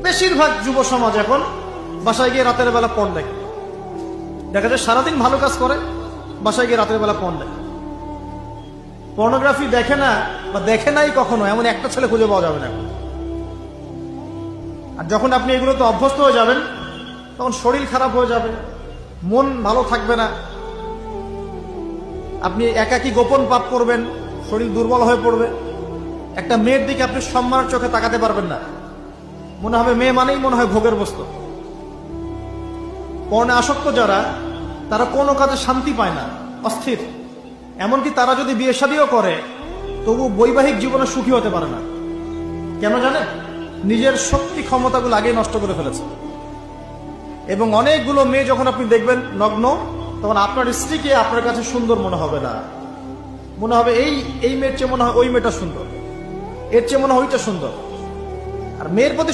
বেশিরভাগ যুব সমাজ এখন বাসায় গিয়ে রাতের বেলা পণ দেখে। দেখা যায় সারাদিন ভালো কাজ করে, বাসায় গিয়ে রাতের বেলা পণ দেখে। পর্নোগ্রাফি দেখে না বা দেখে নাই কখনো এমন একটা ছেলে খুঁজে পাওয়া যাবে না। আর যখন আপনি এগুলোতে অভ্যস্ত হয়ে যাবেন তখন শরীর খারাপ হয়ে যাবে, মন ভালো থাকবে না, আপনি একাকী গোপন পাপ করবেন, শরীর দুর্বল হয়ে পড়বে। একটা মেয়ের দিকে আপনি সম্মানের চোখে তাকাতে পারবেন না, মনে হবে মেয়ে মানেই মনে হয় ভোগের বস্তু। পর্ণে আসক্ত যারা, তারা কোনো কাজে শান্তি পায় না, অস্থির। এমনকি তারা যদি বিয়ে শাদীও করে তবু বৈবাহিক জীবনে সুখী হতে পারে না। কেন জানেন? নিজের শক্তি ক্ষমতাগুলো আগেই নষ্ট করে ফেলেছে। এবং অনেকগুলো মেয়ে যখন আপনি দেখবেন নগ্ন, তখন আপনার স্ত্রীকে আপনার কাছে সুন্দর মনে হবে না, মনে হবে এই মেয়ের চেয়ে মনে হয় ওই মেয়েটা সুন্দর, এর চেয়ে মনে হয় ওইটা সুন্দর। আর মেয়ের প্রতি